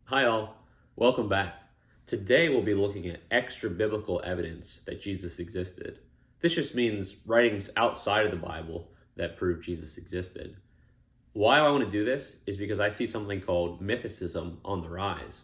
Hi all, welcome back. Today we'll be looking at extra biblical evidence that Jesus existed. This just means writings outside of the Bible that prove Jesus existed. Why I want to do this is because I see something called mythicism on the rise.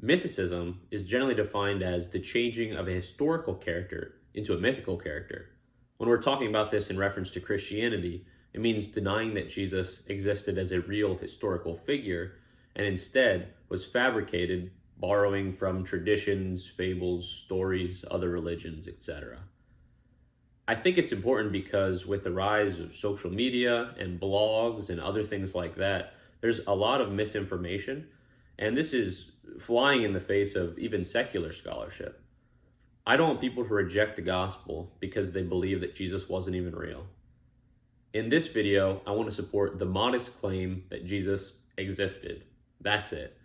Mythicism is generally defined as the changing of a historical character into a mythical character. When we're talking about this in reference to Christianity, it means denying that Jesus existed as a real historical figure and instead was fabricated, borrowing from traditions, fables, stories, other religions, etc. I think it's important because with the rise of social media and blogs and other things like that, there's a lot of misinformation, and this is flying in the face of even secular scholarship. I don't want people to reject the gospel because they believe that Jesus wasn't even real. In this video, I want to support the modest claim that Jesus existed. That's it.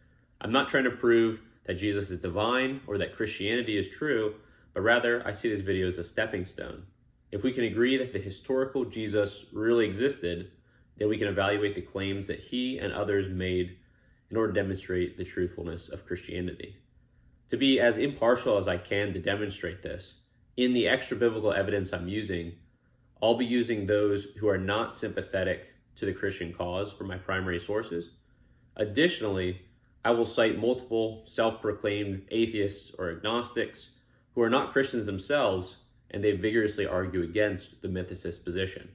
I'm not trying to prove that Jesus is divine or that Christianity is true, but rather I see this video as a stepping stone. If we can agree that the historical Jesus really existed, then we can evaluate the claims that he and others made in order to demonstrate the truthfulness of Christianity. To be as impartial as I can to demonstrate this, in the extra biblical evidence I'm using, I'll be using those who are not sympathetic to the Christian cause for my primary sources. Additionally, I will cite multiple self-proclaimed atheists or agnostics who are not Christians themselves, and they vigorously argue against the mythicist position.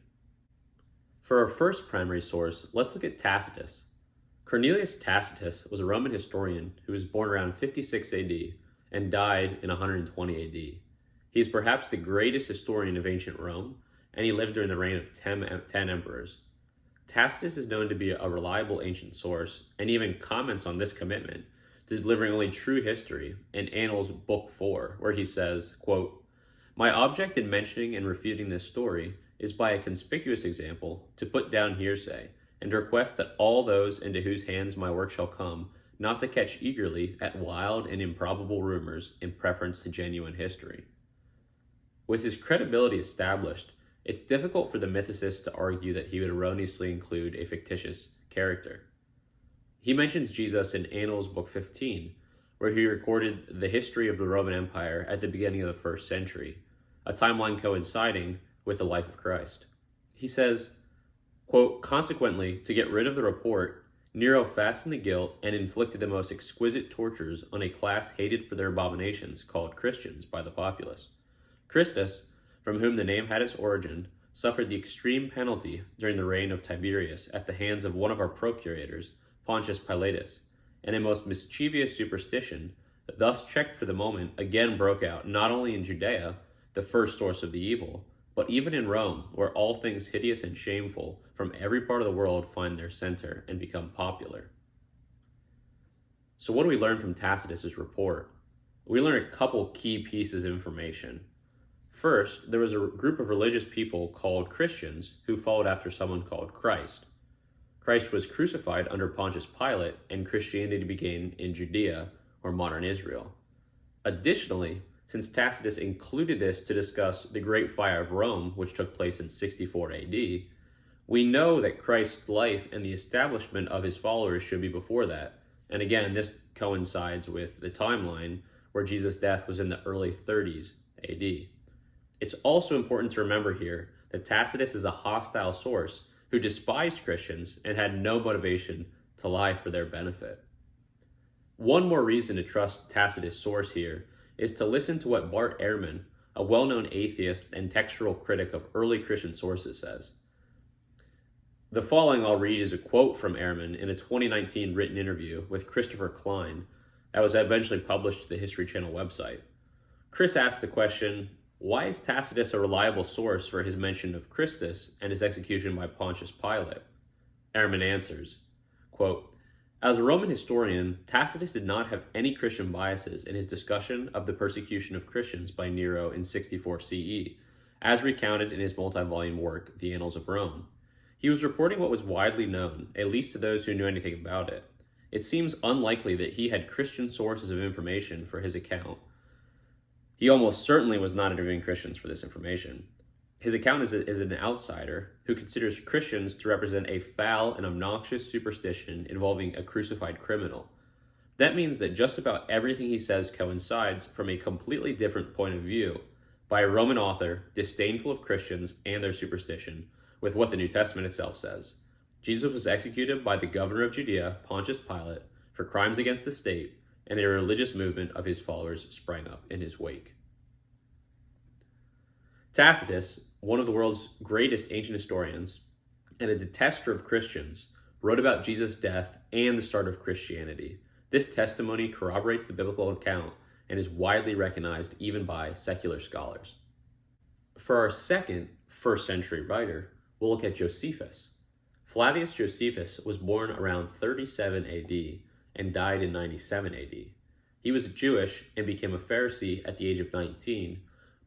For our first primary source, let's look at Tacitus. Cornelius Tacitus was a Roman historian who was born around 56 AD and died in 120 AD. He's perhaps the greatest historian of ancient Rome, and he lived during the reign of 10 emperors. Tacitus is known to be a reliable ancient source, and even comments on this commitment to delivering only true history in Annals Book 4, where he says, quote, "My object in mentioning and refuting this story is by a conspicuous example to put down hearsay, and to request that all those into whose hands my work shall come, not to catch eagerly at wild and improbable rumors in preference to genuine history." With his credibility established, it's difficult for the mythicists to argue that he would erroneously include a fictitious character. He mentions Jesus in Annals Book 15, where he recorded the history of the Roman Empire at the beginning of the 1st century, a timeline coinciding with the life of Christ. He says, quote, "Consequently, to get rid of the report, Nero fastened the guilt and inflicted the most exquisite tortures on a class hated for their abominations called Christians by the populace. Christus, from whom the name had its origin, suffered the extreme penalty during the reign of Tiberius at the hands of one of our procurators, Pontius Pilatus, and a most mischievous superstition, thus checked for the moment, again broke out not only in Judea, the first source of the evil, but even in Rome, where all things hideous and shameful from every part of the world find their center and become popular." So what do we learn from Tacitus's report? We learn a couple key pieces of information. First, there was a group of religious people called Christians who followed after someone called Christ. Christ was crucified under Pontius Pilate, and Christianity began in Judea, or modern Israel. Additionally, since Tacitus included this to discuss the Great Fire of Rome, which took place in 64 AD, we know that Christ's life and the establishment of his followers should be before that. And again, this coincides with the timeline where Jesus' death was in the early 30s AD. It's also important to remember here that Tacitus is a hostile source who despised Christians and had no motivation to lie for their benefit. One more reason to trust Tacitus' source here is to listen to what Bart Ehrman, a well-known atheist and textual critic of early Christian sources, says. The following I'll read is a quote from Ehrman in a 2019 written interview with Christopher Klein that was eventually published to the History Channel website. Chris asked the question, "Why is Tacitus a reliable source for his mention of Christus and his execution by Pontius Pilate?" Ehrman answers, quote, "As a Roman historian, Tacitus did not have any Christian biases in his discussion of the persecution of Christians by Nero in 64 CE, as recounted in his multi-volume work, The Annals of Rome. He was reporting what was widely known, at least to those who knew anything about it. It seems unlikely that he had Christian sources of information for his account. He almost certainly was not interviewing Christians for this information. His account is an outsider who considers Christians to represent a foul and obnoxious superstition involving a crucified criminal. That means that just about everything he says coincides from a completely different point of view by a Roman author disdainful of Christians and their superstition with what the New Testament itself says. Jesus was executed by the governor of Judea, Pontius Pilate, for crimes against the state, and a religious movement of his followers sprang up in his wake. Tacitus, one of the world's greatest ancient historians and a detester of Christians, wrote about Jesus' death and the start of Christianity. This testimony corroborates the biblical account and is widely recognized even by secular scholars. For our second first-century writer, we'll look at Josephus. Flavius Josephus was born around 37 AD and died in 97 AD. He was Jewish and became a Pharisee at the age of 19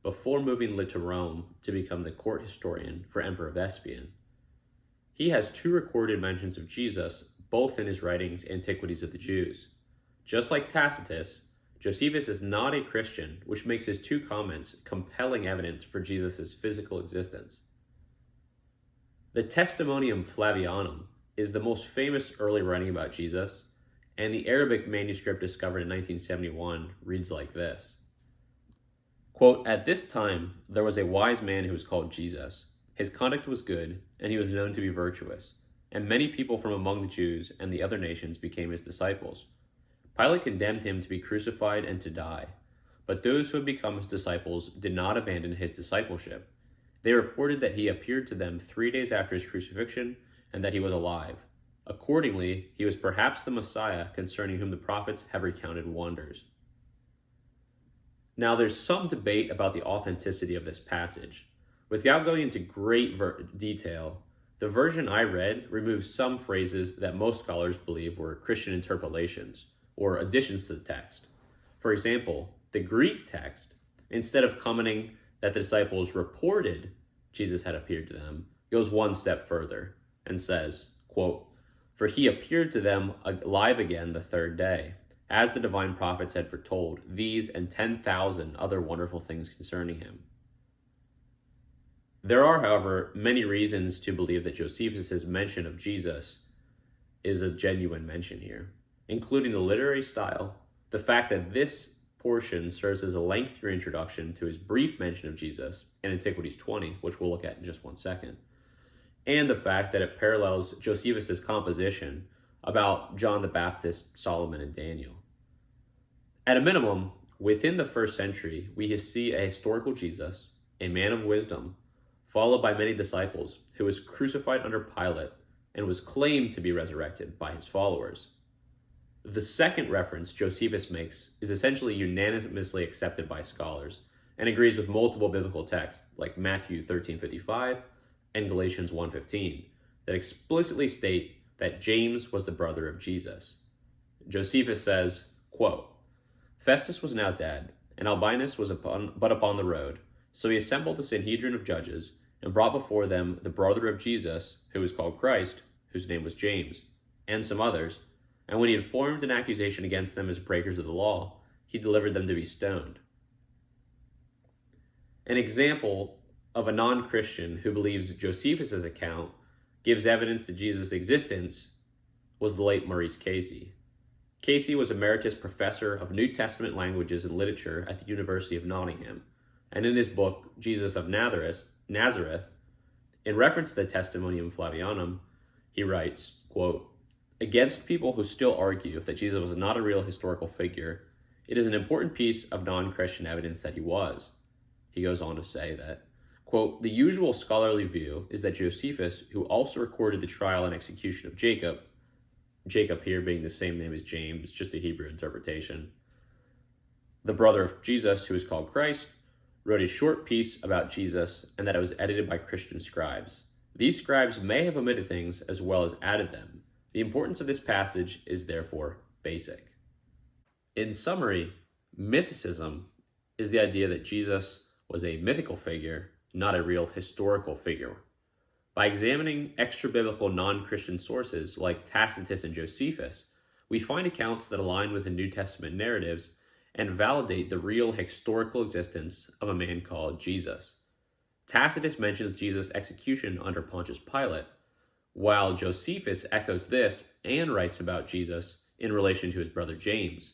before moving to Rome to become the court historian for Emperor Vespasian. He has two recorded mentions of Jesus, both in his writings Antiquities of the Jews. Just like Tacitus, Josephus is not a Christian, which makes his two comments compelling evidence for Jesus' physical existence. The Testimonium Flavianum is the most famous early writing about Jesus, and the Arabic manuscript discovered in 1971 reads like this. Quote, "At this time, there was a wise man who was called Jesus. His conduct was good, and he was known to be virtuous, and many people from among the Jews and the other nations became his disciples. Pilate condemned him to be crucified and to die, but those who had become his disciples did not abandon his discipleship. They reported that he appeared to them 3 days after his crucifixion and that he was alive. Accordingly, he was perhaps the Messiah concerning whom the prophets have recounted wonders." Now, there's some debate about the authenticity of this passage. Without going into great detail, the version I read removes some phrases that most scholars believe were Christian interpolations or additions to the text. For example, the Greek text, instead of commenting that the disciples reported Jesus had appeared to them, goes one step further and says, quote, "For he appeared to them alive again the third day, as the divine prophets had foretold, these and 10,000 other wonderful things concerning him." There are, however, many reasons to believe that Josephus' mention of Jesus is a genuine mention here, including the literary style, the fact that this portion serves as a lengthier introduction to his brief mention of Jesus in Antiquities 20, which we'll look at in just 1 second, and the fact that it parallels Josephus' composition about John the Baptist, Solomon, and Daniel. At a minimum, within the first century, we see a historical Jesus, a man of wisdom, followed by many disciples, who was crucified under Pilate and was claimed to be resurrected by his followers. The second reference Josephus makes is essentially unanimously accepted by scholars and agrees with multiple biblical texts like Matthew 13:55 and Galatians 1:15 that explicitly state that James was the brother of Jesus. Josephus says, quote, "Festus was now dead, and Albinus was but upon the road. So he assembled the Sanhedrin of judges and brought before them the brother of Jesus, who was called Christ, whose name was James, and some others. And when he had formed an accusation against them as breakers of the law, he delivered them to be stoned." An example of a non-Christian who believes Josephus' account gives evidence to Jesus' existence was the late Maurice Casey. Casey was Emeritus Professor of New Testament Languages and Literature at the University of Nottingham, and in his book, Jesus of Nazareth, in reference to the Testimonium Flavianum, he writes, quote, "Against people who still argue that Jesus was not a real historical figure, it is an important piece of non-Christian evidence that he was." He goes on to say that, quote, "The usual scholarly view is that Josephus, who also recorded the trial and execution of Jacob here being the same name as James, just a Hebrew interpretation, the brother of Jesus, who is called Christ, wrote a short piece about Jesus and that it was edited by Christian scribes. These scribes may have omitted things as well as added them. The importance of this passage is therefore basic." In summary, mythicism is the idea that Jesus was a mythical figure, not a real historical figure. By examining extra-biblical non-Christian sources like Tacitus and Josephus, we find accounts that align with the New Testament narratives and validate the real historical existence of a man called Jesus. Tacitus mentions Jesus' execution under Pontius Pilate, while Josephus echoes this and writes about Jesus in relation to his brother James.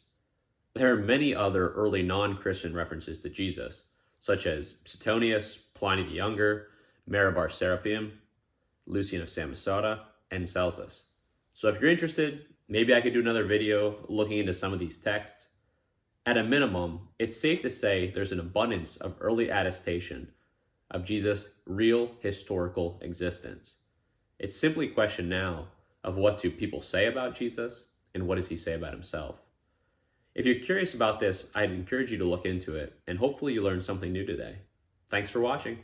There are many other early non-Christian references to Jesus, such as Suetonius, Pliny the Younger, Marabar Serapium, Lucian of Samosata, and Celsus. So if you're interested, maybe I could do another video looking into some of these texts. At a minimum, it's safe to say there's an abundance of early attestation of Jesus' real historical existence. It's simply a question now of what do people say about Jesus and what does he say about himself. If you're curious about this, I'd encourage you to look into it, and hopefully you learned something new today. Thanks for watching.